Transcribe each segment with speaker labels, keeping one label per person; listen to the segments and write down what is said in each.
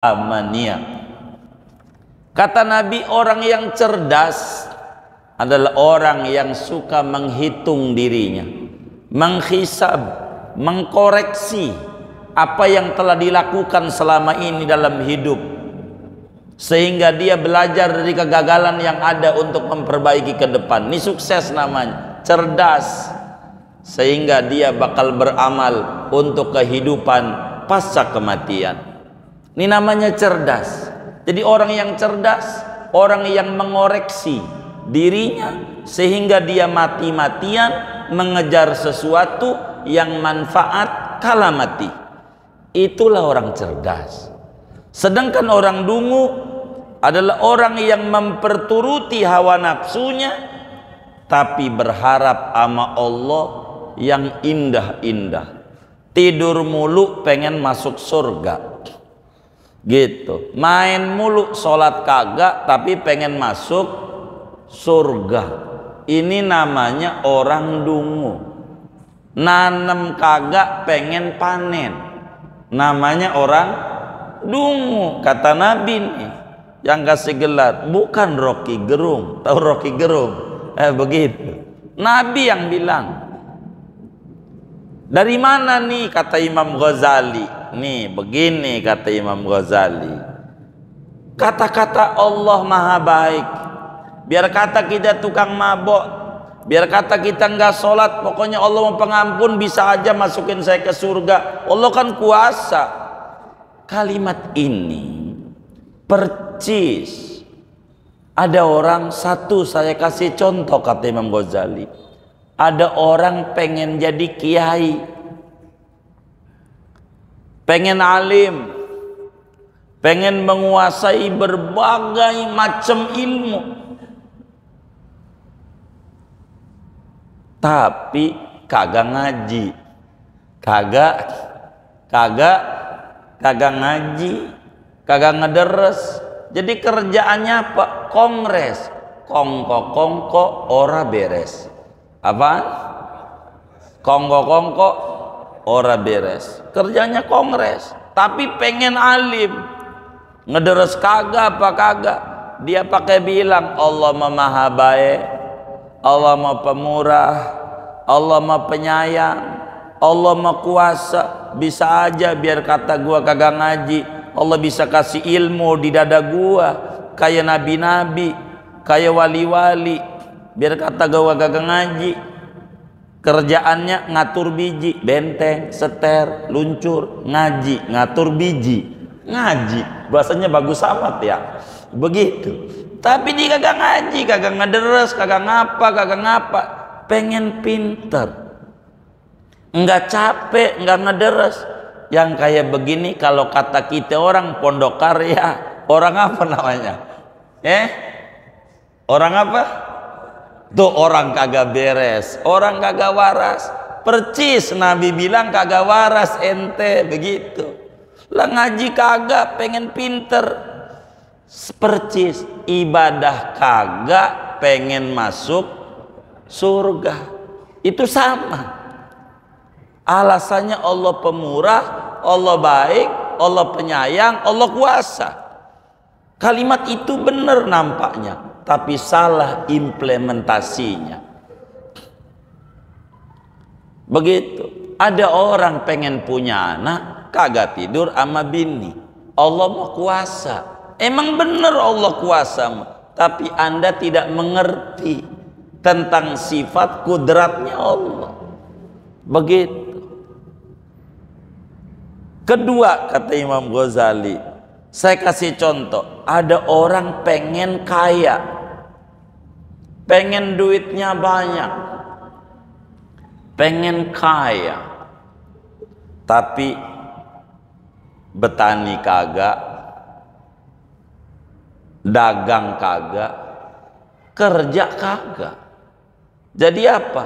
Speaker 1: amania. Kata Nabi, orang yang cerdas adalah orang yang suka menghitung dirinya, menghisab, mengkoreksi apa yang telah dilakukan selama ini dalam hidup, sehingga dia belajar dari kegagalan yang ada untuk memperbaiki ke depan. Ini sukses namanya, cerdas, sehingga dia bakal beramal untuk kehidupan pasca kematian. Ini namanya cerdas. Jadi orang yang cerdas, orang yang mengoreksi dirinya sehingga dia mati-matian mengejar sesuatu yang manfaat kala mati. Itulah orang cerdas. Sedangkan orang dungu adalah orang yang memperturuti hawa nafsunya tapi berharap sama Allah yang indah-indah. Tidur mulu pengen masuk surga gitu, main mulu sholat kagak tapi pengen masuk surga. Ini namanya orang dungu. Nanem kagak pengen panen, namanya orang dungu. Kata Nabi nih yang kasih gelar, bukan Rocky Gerung. Tahu Rocky Gerung? Begitu Nabi yang bilang. Dari mana nih? Kata Imam Ghazali. Nih begini kata Imam Ghazali, kata-kata Allah maha baik. Biar kata kita tukang mabok, biar kata kita nggak sholat, pokoknya Allah mau pengampun, bisa aja masukin saya ke surga. Allah kan kuasa. Kalimat ini percis. Ada orang satu, saya kasih contoh kata Imam Ghazali. Ada orang pengen jadi kiai, pengen alim, pengen menguasai berbagai macam ilmu, tapi kagak ngaji, kagak ngaji, kagak ngederes. Jadi kerjaannya apa? Kongres, kongko ora beres. Apa? Kongko ora beres. Kerjanya kongres, tapi pengen alim, ngederes kagak apa kagak. Dia pakai bilang Allah maha baik, Allah maha pemurah, Allah maha penyayang, Allah maha kuasa. Bisa aja biar kata gua kagak ngaji, Allah bisa kasih ilmu di dada gua kayak nabi-nabi, kayak wali-wali. Biar kata gua kagak ngaji, kerjaannya ngatur biji, benteng, seter, luncur, ngaji, ngatur biji, ngaji. Bahasanya bagus amat ya, begitu. Tapi dia kagak ngaji, kagak ngederes, kagak ngapa, pengen pinter, nggak capek, nggak ngederes. Yang kayak begini kalau kata kita orang pondok karya, orang apa namanya? Orang apa? Tuh orang kagak beres, orang kagak waras. Percis Nabi bilang kagak waras ente, begitu. Lah ngaji kagak, pengen pinter. Percis ibadah kagak, pengen masuk surga. Itu sama. Alasannya Allah pemurah, Allah baik, Allah penyayang, Allah kuasa. Kalimat itu benar nampaknya, tapi salah implementasinya. Begitu. Ada orang pengen punya anak, kagak tidur sama bini. Allah mau kuasa. Emang bener Allah kuasa, tapi Anda tidak mengerti tentang sifat kudratnya Allah. Begitu. Kedua kata Imam Ghazali, saya kasih contoh. Ada orang pengen kaya, pengen duitnya banyak, pengen kaya, tapi betani kagak, dagang kagak, kerja kagak. Jadi apa?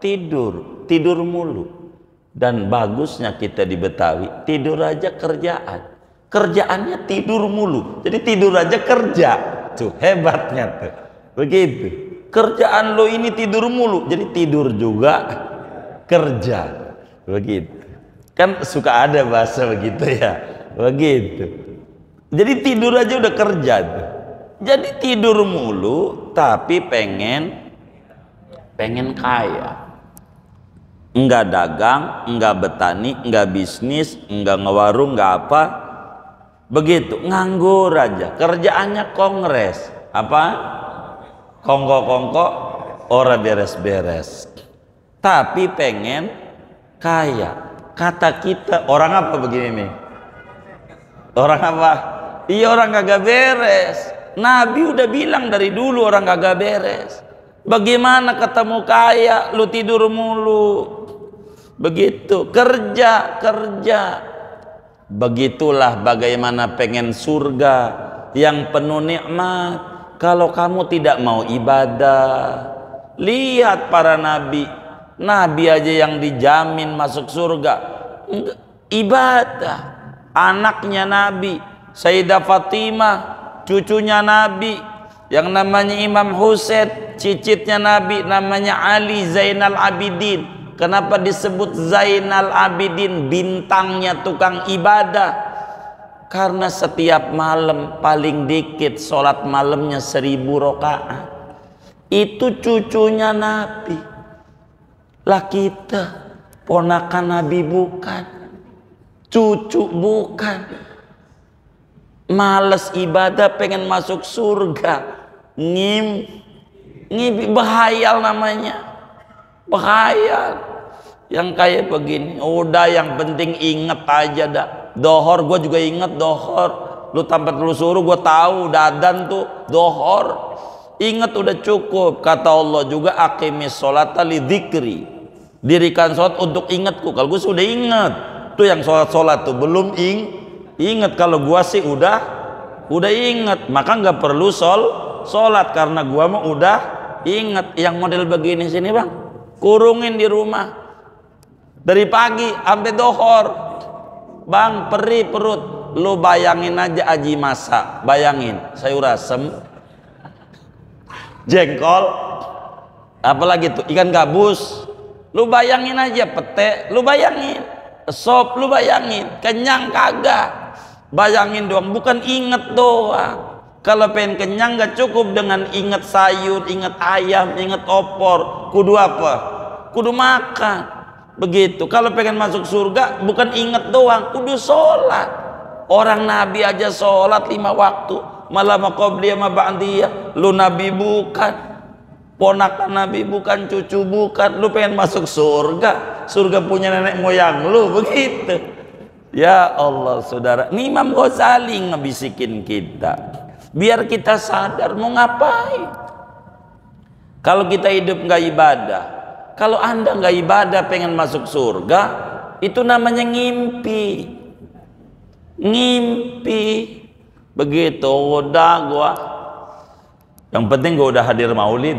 Speaker 1: Tidur mulu. Dan bagusnya kita di Betawi, tidur aja kerjaan. Kerjaannya tidur mulu. Jadi tidur aja kerja. Tuh hebatnya tuh. Begitu. Kerjaan lo ini tidur mulu, jadi tidur juga kerja. Begitu. Kan suka ada bahasa begitu ya. Begitu. Jadi tidur aja udah kerja tuh. Jadi tidur mulu tapi pengen kaya. Enggak dagang, enggak betani, enggak bisnis, enggak ngewarung, enggak apa. Begitu, nganggur aja. Kerjaannya kongres. Apa? Kongko-kongko, ora beres-beres. Tapi pengen kaya. Kata kita, orang apa begini nih? Orang apa? Iya, orang kagak beres. Nabi udah bilang dari dulu orang kagak beres. Bagaimana ketemu kaya, lu tidur mulu. Begitu, kerja. Begitulah bagaimana pengen surga yang penuh nikmat. Kalau kamu tidak mau ibadah, lihat para nabi. Nabi aja yang dijamin masuk surga ibadah. Anaknya Nabi Sayyidah Fatimah, cucunya Nabi yang namanya Imam Husain, cicitnya Nabi namanya Ali Zainal Abidin. Kenapa disebut Zainal Abidin? Bintangnya tukang ibadah. Karena setiap malam paling dikit sholat malamnya 1000 rakaat. Itu cucunya Nabi. Lah kita ponakan Nabi bukan, cucu bukan, males ibadah pengen masuk surga, ngimpi, bahayal namanya, bahayal. Yang kayak begini udah, yang penting inget aja dah. Dohor gue juga inget dohor, lu tanpa lu suruh gue tahu dadan tuh dohor. Ingat udah cukup. Kata Allah juga, aqimis sholata li dzikri, dirikan sholat untuk ingatku. Kalau gue sudah ingat tuh, yang sholat tuh belum ingat. Kalau gue sih udah ingat, maka nggak perlu sholat karena gue mah udah ingat. Yang model begini sini bang, kurungin di rumah dari pagi sampai dohor bang, perih perut. Lu bayangin aja Aji masak, bayangin sayur asem, jengkol, apalagi tuh ikan gabus. Lu bayangin aja pete, lu bayangin sop, lu bayangin kenyang kagak. Bayangin doang, bukan inget doang. Kalau pengen kenyang gak cukup dengan inget sayur, inget ayam, inget opor. Kudu apa? Kudu makan. Begitu. Kalau pengen masuk surga bukan inget doang, kudu sholat. Orang Nabi aja sholat 5 waktu, malah maqobliyah ma ba'diyah. Lu Nabi bukan, ponakan Nabi bukan, cucu bukan. Lu pengen masuk surga, surga punya nenek moyang lu, begitu. Ya Allah saudara, ini Imam Ghazali ngebisikin kita biar kita sadar mau ngapain. Kalau kita hidup nggak ibadah, kalau anda nggak ibadah pengen masuk surga, itu namanya ngimpi. Begitu. Udah gua, yang penting gua udah hadir maulid.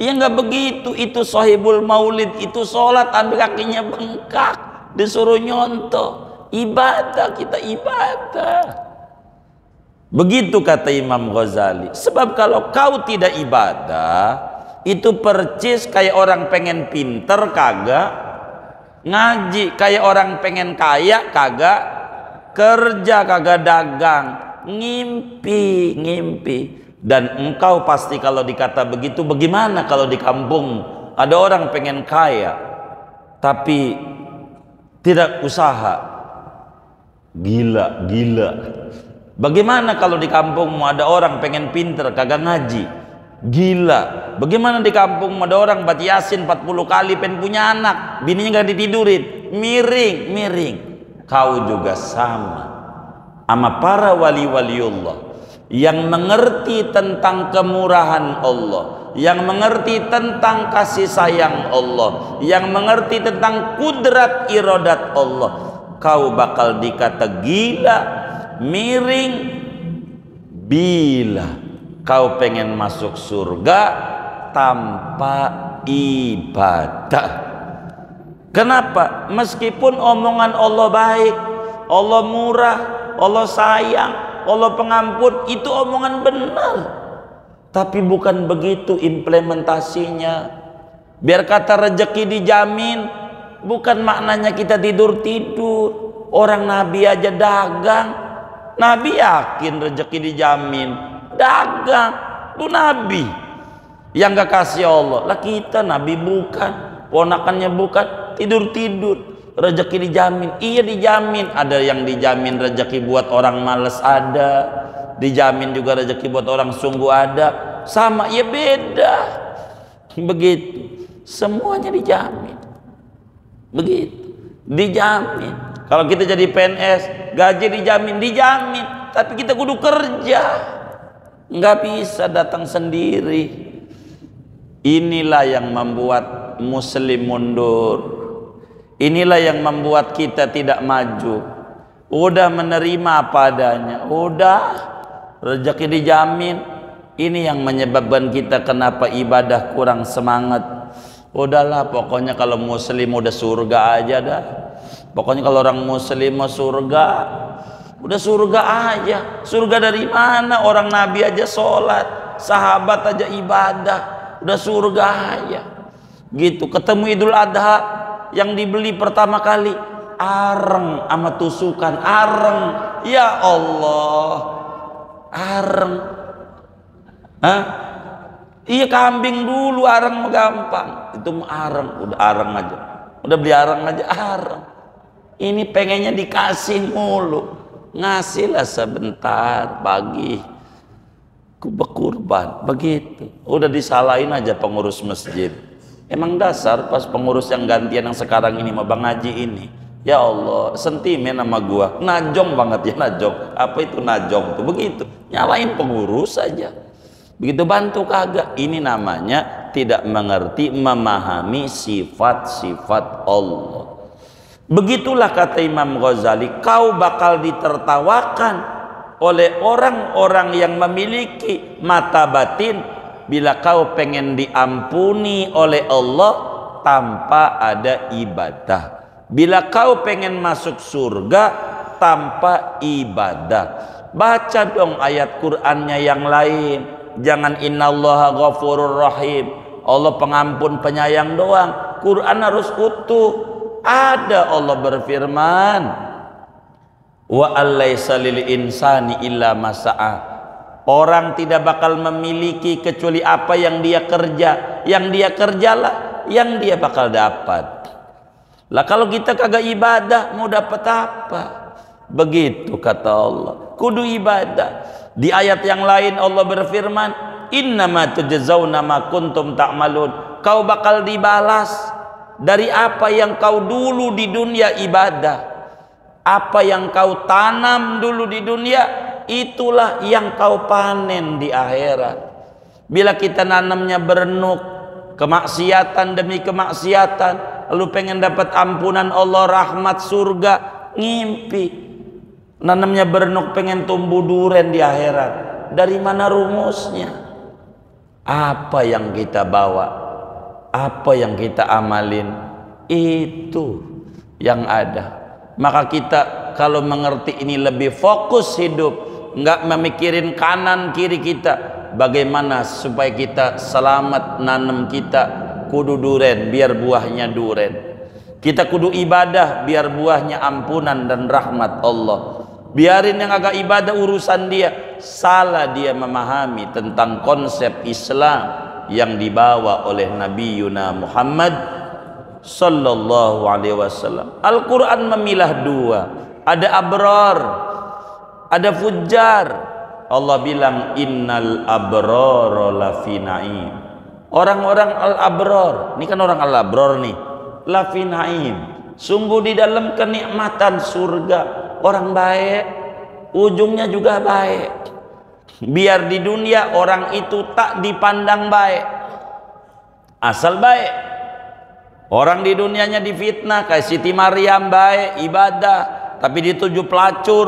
Speaker 1: Iya nggak begitu. Itu sahibul maulid itu sholat ambil kakinya bengkak, disuruh nyontoh. Ibadah, kita ibadah. Begitu kata Imam Ghazali. Sebab kalau kau tidak ibadah, itu percis kayak orang pengen pinter kagak ngaji, kayak orang pengen kaya kagak kerja, kagak dagang, ngimpi. Dan engkau pasti kalau dikata begitu, bagaimana kalau di kampung ada orang pengen kaya tapi tidak usaha? Gila. Bagaimana kalau di kampungmu ada orang pengen pinter kagak ngaji? Gila. Bagaimana di kampungmu ada orang baca Yasin 40 kali pengen punya anak, bininya gak ditidurin, miring. Kau juga sama para wali-waliullah yang mengerti tentang kemurahan Allah, yang mengerti tentang kasih sayang Allah, yang mengerti tentang kudrat iradat Allah. Kau bakal dikata gila, miring, bila kau pengen masuk surga tanpa ibadah. Kenapa? Meskipun omongan Allah baik, Allah murah, Allah sayang, Allah pengampun, itu omongan benar, tapi bukan begitu implementasinya. Biar kata rezeki dijamin, bukan maknanya kita tidur-tidur. Orang Nabi aja dagang, Nabi yakin rezeki dijamin, dagang. Itu Nabi yang gak kasih Allah. Lah kita Nabi bukan, ponakannya bukan, tidur-tidur rezeki dijamin. Iya dijamin. Ada yang dijamin rezeki buat orang males, ada dijamin juga rezeki buat orang sungguh, ada. Sama ya beda. Begitu, semuanya dijamin. Begitu, dijamin. Kalau kita jadi PNS, gaji dijamin, dijamin. Tapi kita kudu kerja, nggak bisa datang sendiri. Inilah yang membuat Muslim mundur. Inilah yang membuat kita tidak maju. Udah menerima apa adanya, udah rezeki dijamin. Ini yang menyebabkan kita kenapa ibadah kurang semangat. Udahlah, pokoknya kalau Muslim udah surga aja dah. Pokoknya kalau orang Muslim mau surga, udah surga aja. Surga dari mana? Orang Nabi aja sholat, sahabat aja ibadah, udah surga aja. Gitu. Ketemu Idul Adha, yang dibeli pertama kali areng sama tusukan, areng. Ya Allah, areng. Hah? Iya, kambing dulu, areng gampang. Itu areng, udah areng aja. Udah beli areng aja, areng. Ini pengennya dikasih mulu. Ngasihlah sebentar pagi berkurban, begitu. Udah disalahin aja pengurus masjid. Emang dasar pas pengurus yang gantian yang sekarang ini mah Bang Haji ini. Ya Allah, sentimen sama gua. Najong banget ya, najong. Apa itu najong tuh? Begitu. Nyalain pengurus saja. Begitu bantu kagak. Ini namanya tidak mengerti, memahami sifat-sifat Allah. Begitulah kata Imam Ghazali, kau bakal ditertawakan oleh orang-orang yang memiliki mata batin bila kau pengen diampuni oleh Allah tanpa ada ibadah. Bila kau pengen masuk surga tanpa ibadah. Baca dong ayat Qur'annya yang lain. Jangan innallaha ghafurur rahim, Allah pengampun penyayang doang. Quran harus utuh. Ada Allah berfirman, wa alaysa lil insani illa masa'a. Orang tidak bakal memiliki kecuali apa yang dia kerja. Yang dia kerjalah yang dia bakal dapat. Lah kalau kita kagak ibadah mau dapat apa? Begitu kata Allah, kudu ibadah. Di ayat yang lain Allah berfirman, innama tujzauna ma kuntum ta'malun. Kau bakal dibalas dari apa yang kau dulu di dunia ibadah. Apa yang kau tanam dulu di dunia, itulah yang kau panen di akhirat. Bila kita nanamnya berenuk kemaksiatan demi kemaksiatan, lalu pengen dapat ampunan Allah, rahmat surga, ngimpi. Nanamnya berenuk pengen tumbuh duren di akhirat. Dari mana rumusnya? Apa yang kita bawa, apa yang kita amalin, itu yang ada. Maka kita kalau mengerti ini lebih fokus hidup, nggak memikirin kanan kiri kita. Bagaimana supaya kita selamat nanam kita kudu duren biar buahnya duren. Kita kudu ibadah biar buahnya ampunan dan rahmat Allah. Biarin yang agak ibadah urusan dia. Salah dia memahami tentang konsep Islam yang dibawa oleh Nabi Yuna Muhammad sallallahu alaihi wasallam. Al-Quran memilah dua, ada abrar, ada fujjar. Allah bilang innal abrara lafi naim. Orang-orang al-abrar, ini kan orang al-abrar nih, lafi naim, sungguh di dalam kenikmatan surga. Orang baik ujungnya juga baik. Biar di dunia orang itu tak dipandang baik, asal baik. Orang di dunianya difitnah kayak Siti Maryam, baik ibadah tapi dituduh pelacur,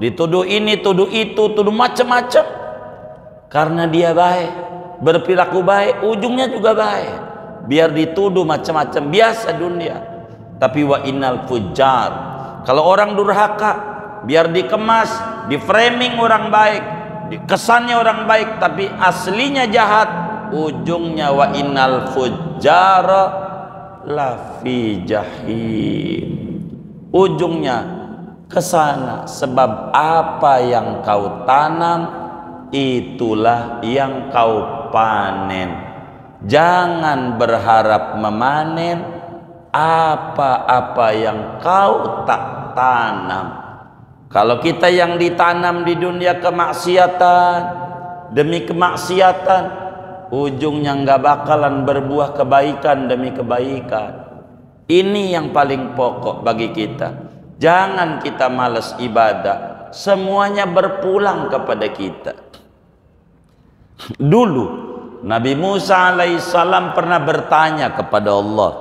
Speaker 1: dituduh ini, tuduh itu, tuduh macam-macam. Karena dia baik, berperilaku baik, ujungnya juga baik. Biar dituduh macam-macam, biasa dunia. Tapi wa innal fujjar, kalau orang durhaka, biar dikemas, di framing orang baik, kesannya orang baik tapi aslinya jahat, ujungnya wa innal fujjara lafi jahim. Ujungnya ke sana, sebab apa yang kau tanam itulah yang kau panen. Jangan berharap memanen apa-apa yang kau tak tanam. Kalau kita yang ditanam di dunia kemaksiatan demi kemaksiatan, ujungnya nggak bakalan berbuah kebaikan demi kebaikan. Ini yang paling pokok bagi kita. Jangan kita malas ibadah, semuanya berpulang kepada kita. Dulu Nabi Musa alaihissalam pernah bertanya kepada Allah.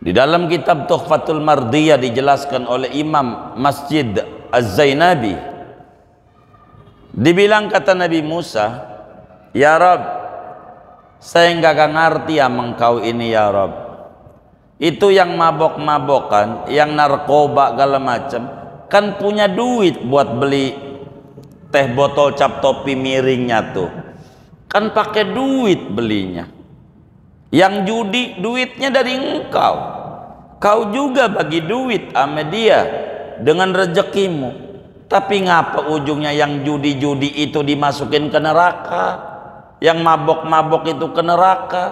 Speaker 1: Di dalam kitab Tuhfatul Mardiyah dijelaskan oleh Imam Masjid Az-Zainabi, dibilang kata Nabi Musa, "Ya Rabb, saya nggak ngerti engkau ini ya Rabb. Itu yang mabok-mabokan, yang narkoba segala macam, kan punya duit buat beli teh botol cap topi miringnya tuh. Kan pakai duit belinya. Yang judi duitnya dari engkau. Kau juga bagi duit sama dia dengan rezekimu. Tapi ngapa ujungnya yang judi-judi itu dimasukin ke neraka? Yang mabok-mabok itu ke neraka?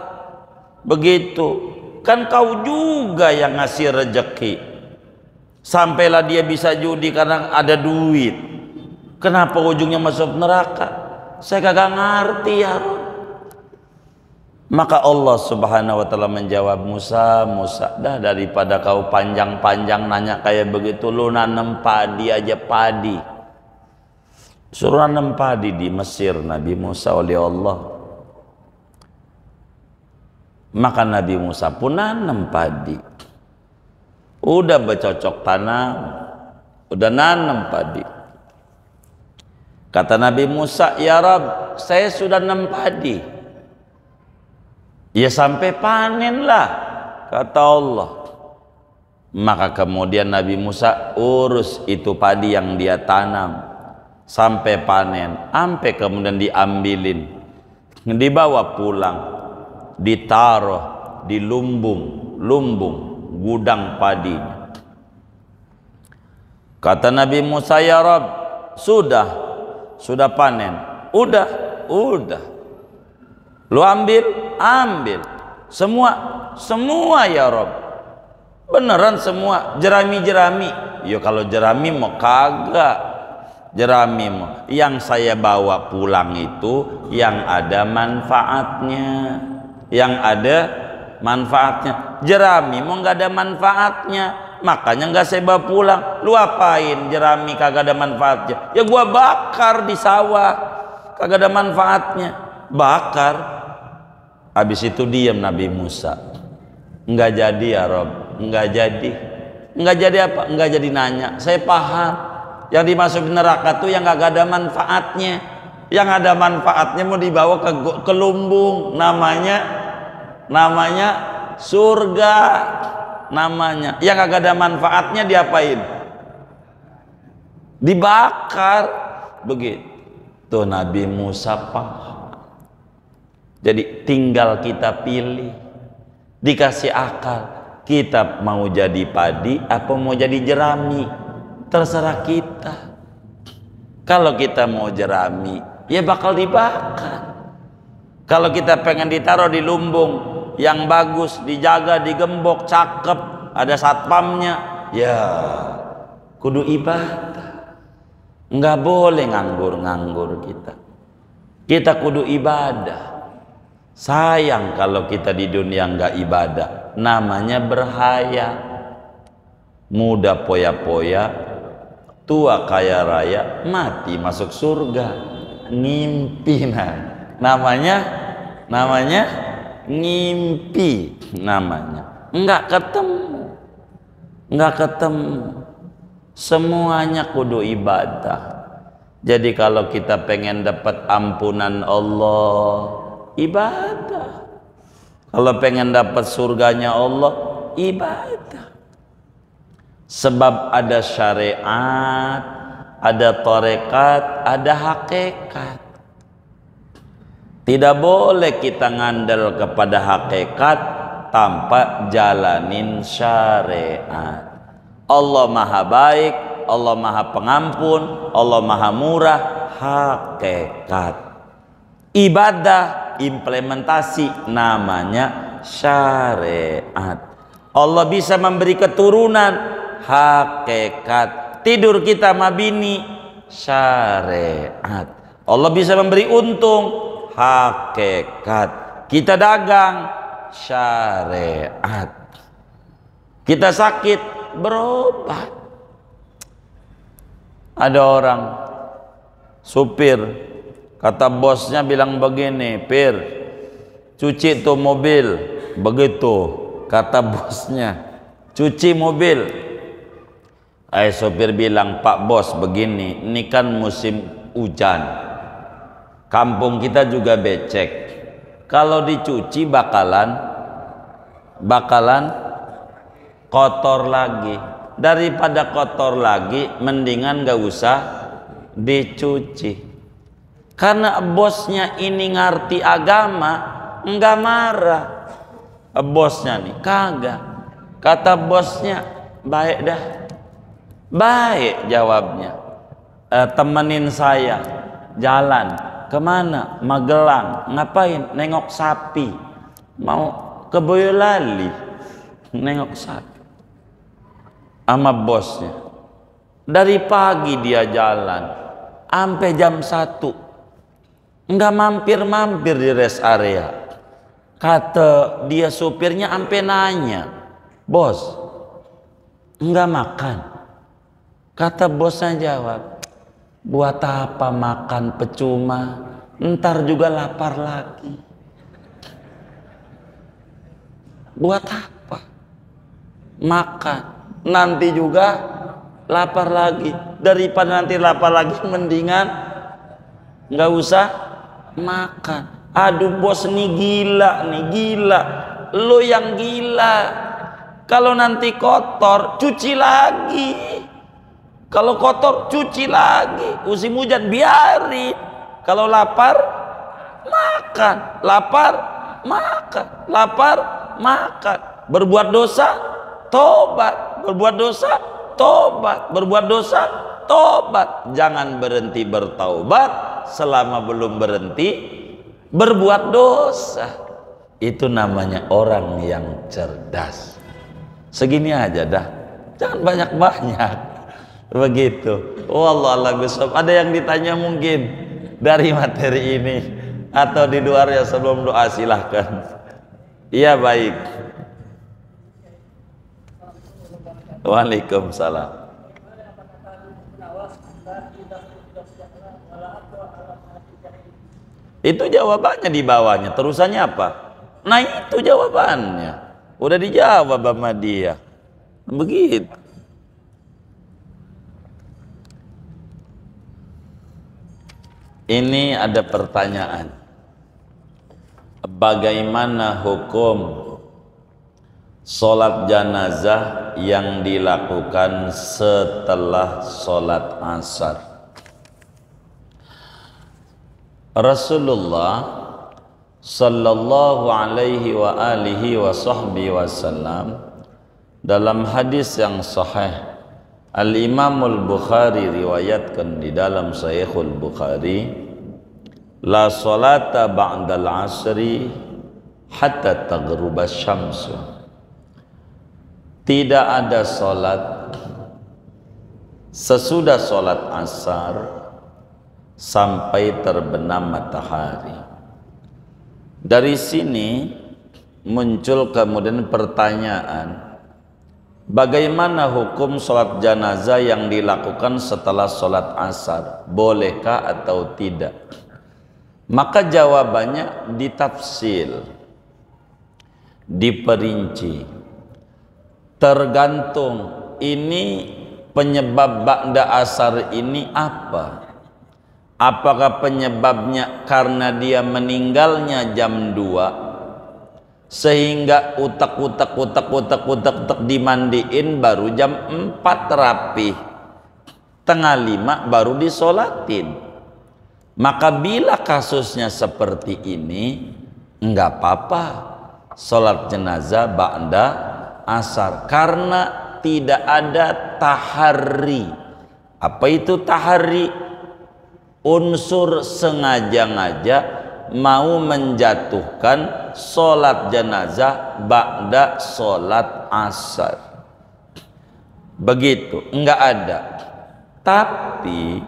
Speaker 1: Begitu. Kan kau juga yang ngasih rezeki. Sampailah dia bisa judi karena ada duit. Kenapa ujungnya masuk neraka? Saya kagak ngerti ya Rabb. Maka Allah subhanahu wa ta'ala menjawab, Musa, dah daripada kau panjang-panjang nanya kayak begitu, lu nanam padi aja, padi. Suruh nanam padi di Mesir Nabi Musa oleh Allah. Maka Nabi Musa pun nanam padi. Udah bercocok tanam, udah nanam padi. Kata Nabi Musa, "Ya Rabb, saya sudah nanam padi." "Ya sampai panen lah," kata Allah. Maka kemudian Nabi Musa urus itu padi yang dia tanam sampai panen, sampai kemudian diambilin, dibawa pulang, ditaruh di lumbung gudang padi. Kata Nabi Musa, "Ya Rabb, sudah panen." Udah. Lu ambil semua ya Rabb. Beneran semua, jerami. Ya kalau jerami mau kagak, jerami mau. Yang saya bawa pulang itu yang ada manfaatnya, Jerami mau nggak ada manfaatnya, makanya nggak saya bawa pulang. Lu apain jerami kagak ada manfaatnya? Ya gua bakar di sawah, kagak ada manfaatnya, bakar. Habis itu diam Nabi Musa. Nggak jadi ya Rob, nggak jadi apa? Nggak jadi nanya. Saya paham yang dimasukin neraka tuh yang nggak ada manfaatnya. Yang ada manfaatnya mau dibawa ke lumbung, namanya surga, namanya. Yang nggak ada manfaatnya diapain? Dibakar. Begitu Nabi Musa paham. Jadi tinggal kita pilih, dikasih akal, kita mau jadi padi apa mau jadi jerami, terserah kita. Kalau kita mau jerami, ya bakal dibakar. Kalau kita pengen ditaruh di lumbung yang bagus, dijaga, digembok, cakep, ada satpamnya, ya kudu ibadah. Nggak boleh nganggur kita kudu ibadah. Sayang kalau kita di dunia nggak ibadah, namanya berhayal. Muda poya-poya, tua kaya raya, mati masuk surga, ngimpi. Namanya ngimpi, namanya nggak ketemu. Semuanya kudu ibadah. Jadi kalau kita pengen dapat ampunan Allah, ibadah. Kalau pengen dapat surganya Allah, ibadah. Sebab ada syariat, ada tarekat, ada hakikat. Tidak boleh kita ngandel kepada hakikat tanpa jalanin syariat. Allah maha baik, Allah maha pengampun, Allah maha murah, hakikat. Ibadah, implementasi, namanya syariat. Allah bisa memberi keturunan, hakikat. Tidur kita mabini, syariat. Allah bisa memberi untung, hakikat. Kita dagang, syariat. Kita sakit, berobat. Ada orang supir, kata bosnya bilang begini, Pir, cuci tuh mobil. Begitu kata bosnya, cuci mobil. Sopir bilang, Pak Bos begini, ini kan musim hujan, kampung kita juga becek, kalau dicuci bakalan kotor lagi. Daripada kotor lagi, mendingan gak usah dicuci. Karena bosnya ini ngerti agama, enggak marah. Bosnya nih kagak. Kata bosnya, baik dah. Baik jawabnya. Temenin saya jalan kemana? Magelang. Ngapain? Nengok sapi. Mau ke Boyolali, nengok sapi. Sama bosnya. Dari pagi dia jalan sampai jam 1. Enggak mampir-mampir di rest area. Kata dia supirnya sampai nanya, Bos, enggak makan? Kata bosnya jawab, buat apa makan percuma, ntar juga lapar lagi. Buat apa makan, nanti juga lapar lagi. Daripada nanti lapar lagi, mendingan nggak usah makan. Aduh bos, nih gila, nih gila. Lo yang gila. Kalau nanti kotor, cuci lagi. Kalau kotor, cuci lagi. Musim hujan, biarin. Kalau lapar, makan. Lapar, makan. Lapar, makan. Berbuat dosa, tobat. Berbuat dosa, tobat. Berbuat dosa, tobat. Jangan berhenti bertaubat selama belum berhenti berbuat dosa. Itu namanya orang yang cerdas. Segini aja dah, jangan banyak-banyak. Begitu. Wallahu a'lam. Ada yang ditanya mungkin dari materi ini atau di luarnya sebelum doa, silahkan. Iya, baik. Waalaikumsalam. Itu jawabannya di bawahnya. Terusannya apa? Nah itu jawabannya. Udah dijawab sama dia. Begitu. Ini ada pertanyaan. Bagaimana hukum sholat janazah yang dilakukan setelah sholat asar? Rasulullah sallallahu alaihi wa alihi wa sahbihi wasallam dalam hadis yang sahih, Al-Imamul Bukhari riwayatkan di dalam Sahihul Bukhari, la salata ba'dal asri hatta taghrubas syamsu. Tidak ada salat sesudah salat asar sampai terbenam matahari. Dari sini muncul kemudian pertanyaan, bagaimana hukum sholat janazah yang dilakukan setelah sholat asar? Bolehkah atau tidak? Maka jawabannya ditafsil, diperinci. Tergantung ini penyebab ba'da asar ini apa? Apakah penyebabnya karena dia meninggalnya jam 2 sehingga utak dimandiin baru jam 4 rapi, tengah 5 baru disolatin. Maka bila kasusnya seperti ini, enggak apa-apa sholat jenazah ba'da asar, karena tidak ada tahari. Apa itu tahari? Unsur sengaja-ngaja mau menjatuhkan sholat jenazah ba'da sholat asar. Begitu, enggak ada. Tapi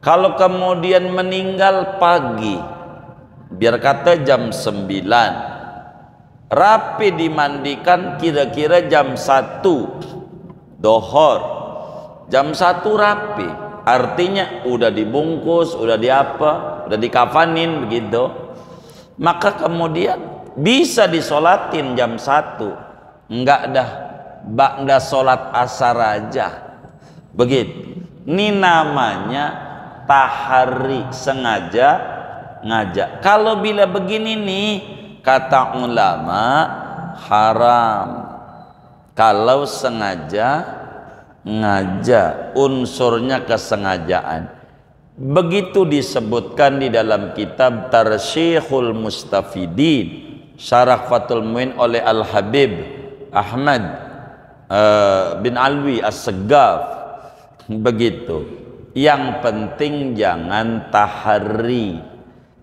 Speaker 1: kalau kemudian meninggal pagi, biar kata jam 9, rapi dimandikan kira-kira jam 1 dohor, jam 1 rapi, artinya udah dibungkus, udah diapa, udah dikafanin begitu, maka kemudian bisa disolatin jam 1, enggak dah ba'da sholat asar aja. Begitu. Ini namanya tahari, sengaja ngajak. Kalau bila begini nih, kata ulama haram kalau sengaja ngajak, unsurnya kesengajaan. Begitu disebutkan di dalam kitab Tarsyikhul Mustafidin Syarah Fathul Muin oleh Al-Habib Ahmad bin Alwi As-Segaf. Begitu. Yang penting jangan tahari,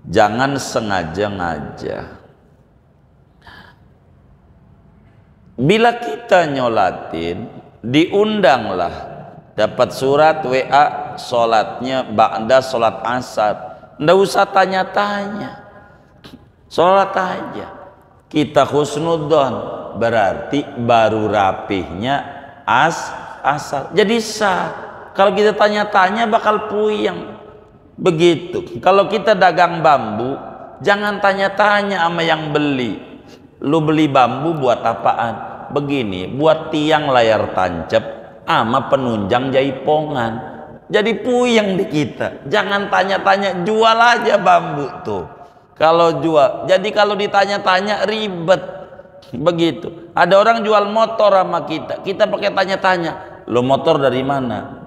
Speaker 1: jangan sengaja ngajak. Bila kita nyolatin, diundanglah, dapat surat WA sholatnya ba'da sholat asar, ndak usah tanya-tanya, sholat aja. Kita husnudzon, berarti baru rapihnya asar, jadi sah. Kalau kita tanya-tanya bakal puyeng. Begitu. Kalau kita dagang bambu, jangan tanya-tanya sama yang beli, lu beli bambu buat apaan? Begini, buat tiang layar tancap sama penunjang jaipongan. Jadi puyeng di kita. Jangan tanya-tanya, jual aja bambu tuh. Kalau jual, jadi kalau ditanya-tanya ribet. Begitu. Ada orang jual motor sama kita, kita pakai tanya-tanya, lo motor dari mana?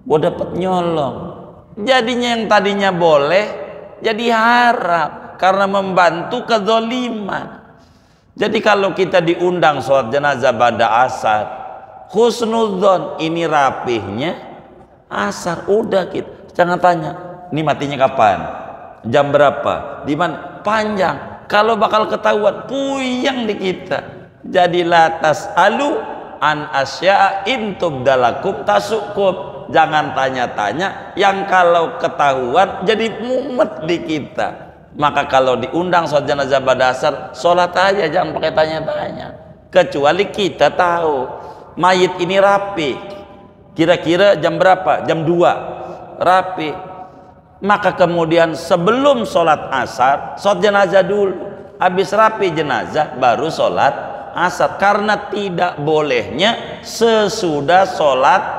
Speaker 1: Gua dapat nyolong. Jadinya yang tadinya boleh jadi haram karena membantu kezoliman. Jadi kalau kita diundang sholat jenazah ba'da asar, husnudzon, ini rapihnya asar, udah kita. Jangan tanya, ini matinya kapan? Jam berapa? Di mana? Panjang. Kalau bakal ketahuan, puyeng di kita. Jadi latas alu an asya intub dalakum tasukum. Jangan tanya-tanya yang kalau ketahuan jadi mumet di kita. Maka kalau diundang sholat jenazah ba'da asar, sholat aja, jangan pakai tanya-tanya. Kecuali kita tahu mayit ini rapi, kira-kira jam berapa? Jam 2 rapi. Maka kemudian sebelum sholat asar, sholat jenazah dulu. Habis rapi jenazah baru sholat asar. Karena tidak bolehnya sesudah sholat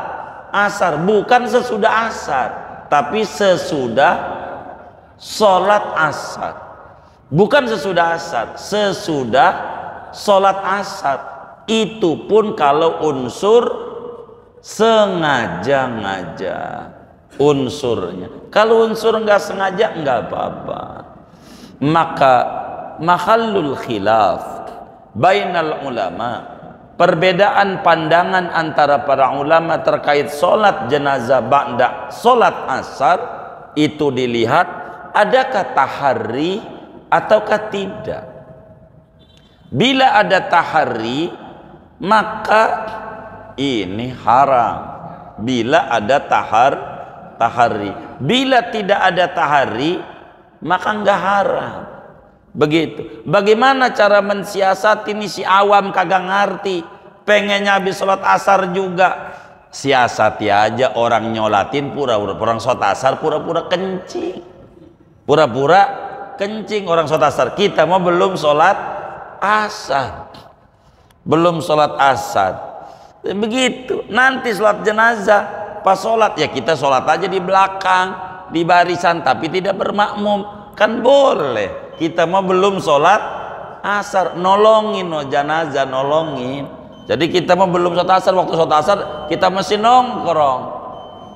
Speaker 1: asar, bukan sesudah asar, tapi sesudah sholat asar. Bukan sesudah asar, sesudah sholat asar. Itu pun kalau unsur sengaja-ngaja unsurnya. Kalau unsur nggak sengaja nggak apa-apa. Maka mahallul khilaf bainal ulama, perbedaan pandangan antara para ulama terkait sholat jenazah ba'da sholat asar itu dilihat adakah tahari ataukah tidak. Bila ada tahari maka ini haram. Bila ada tahari, bila tidak ada tahari maka enggak haram. Begitu. Bagaimana cara mensiasati ini? Si awam kagak ngerti, pengennya habis sholat asar juga. Siasati aja, orang nyolatin pura-pura, orang sholat asar pura-pura kencing, pura-pura kencing orang sholat asar. Kita mau belum sholat asar, belum sholat asar. Begitu. Nanti sholat jenazah, pas sholat ya kita sholat aja di belakang, di barisan, tapi tidak bermakmum. Kan boleh. Kita mau belum sholat asar, nolongin jenazah, nolongin. Jadi kita mau belum sholat asar, waktu sholat asar kita masih nongkrong.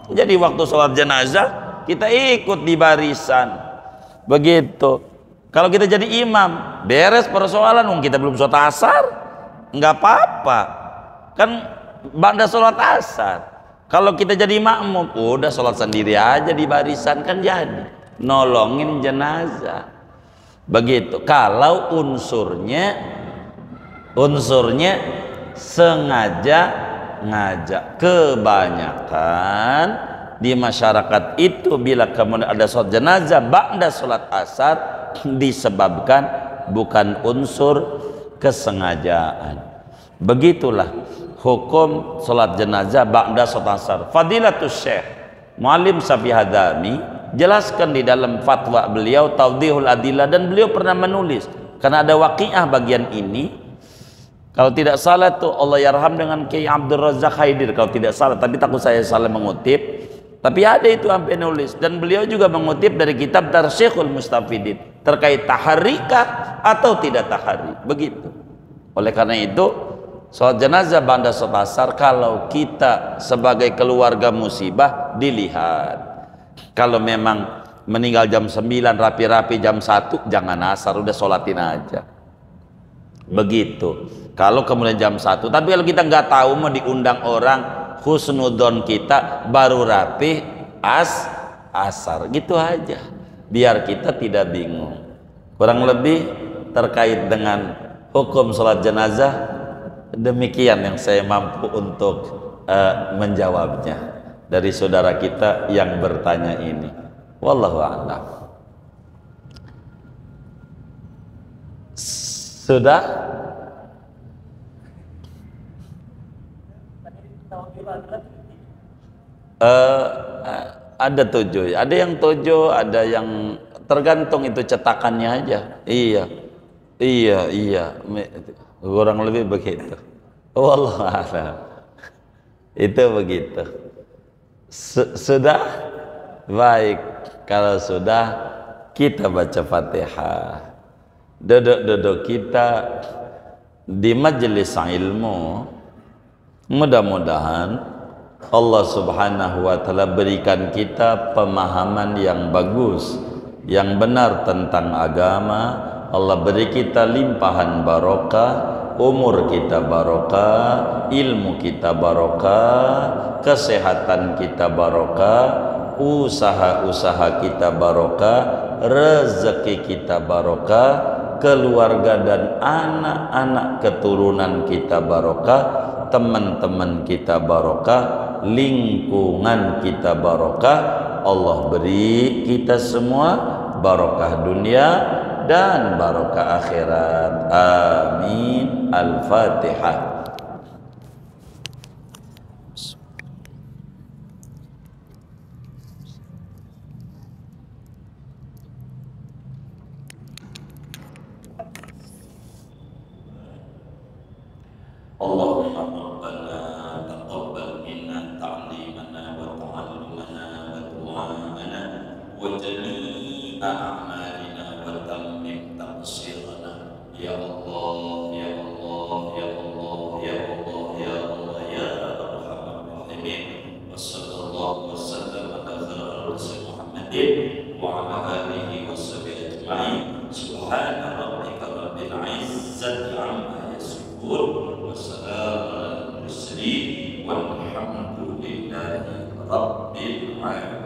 Speaker 1: Jadi waktu sholat jenazah kita ikut di barisan. Begitu. Kalau kita jadi imam, beres persoalan, kita belum sholat asar, nggak apa-apa. Kan banda sholat asar. Kalau kita jadi makmum, udah sholat sendiri aja di barisan, kan jadi nolongin jenazah. Begitu. Kalau unsurnya sengaja ngajak. Kebanyakan di masyarakat itu bila kemudian ada sholat jenazah ba'da sholat asar disebabkan bukan unsur kesengajaan. Begitulah hukum sholat jenazah ba'da sholat asar. Fadilatus Syekh Muallim Safi Hadami jelaskan di dalam fatwa beliau Tawdihul Adillah, dan beliau pernah menulis karena ada waqiah bagian ini. Kalau tidak salah tuh Allah yarham dengan Kiai Abdul Razak Haidir, kalau tidak salah, tapi takut saya salah mengutip. Tapi ada itu sampai nulis, dan beliau juga mengutip dari kitab Tarsyikhul Mustafidin terkait taharikah atau tidak tahari. Begitu. Oleh karena itu, sholat jenazah ba'da sholat asar kalau kita sebagai keluarga musibah dilihat. Kalau memang meninggal jam 9 rapi-rapi jam 1 jangan asar, udah sholatin aja. Begitu. Kalau kemudian jam 1, tapi kalau kita nggak tahu mau diundang orang, husnudon kita baru rapi asar, gitu aja, biar kita tidak bingung. Kurang lebih terkait dengan hukum sholat jenazah demikian yang saya mampu untuk menjawabnya dari saudara kita yang bertanya ini. Wallahu a'lam. Sudah? Ada 7, ada yang 7, ada yang tergantung itu cetakannya aja. Iya, kurang lebih begitu. Wallahu a'lam. Itu begitu. Sudah? Baik, kalau sudah kita baca Fatihah. Duduk kita di majelis ilmu, mudah-mudahan Allah Subhanahu wa Ta'ala berikan kita pemahaman yang bagus, yang benar tentang agama. Allah beri kita limpahan barokah, umur kita barokah, ilmu kita barokah, kesehatan kita barokah, usaha-usaha kita barokah, rezeki kita barokah, keluarga dan anak-anak keturunan kita barokah, teman-teman kita barokah, lingkungan kita barokah. Allah beri kita semua barokah dunia dan barokah akhirat. Amin. Al-Fatihah. Allahumma rabbana taqabbal minna ta'limana wa ta'allumana wa du'ana wa jami'a a'malina wa tammim taqsirana ya Allah ya Allah ya Allah ya Allah ya Allah ya arhamar rahimin. Wa sallallahu wa sallam ala rasul Muhammadin wa ala alihi wa sahbihi ajma'in. Subhana rabbika rabbil izzati amma yasifun. Wassalamu ala al-mursalin walhamdulillahi rabbil alamin.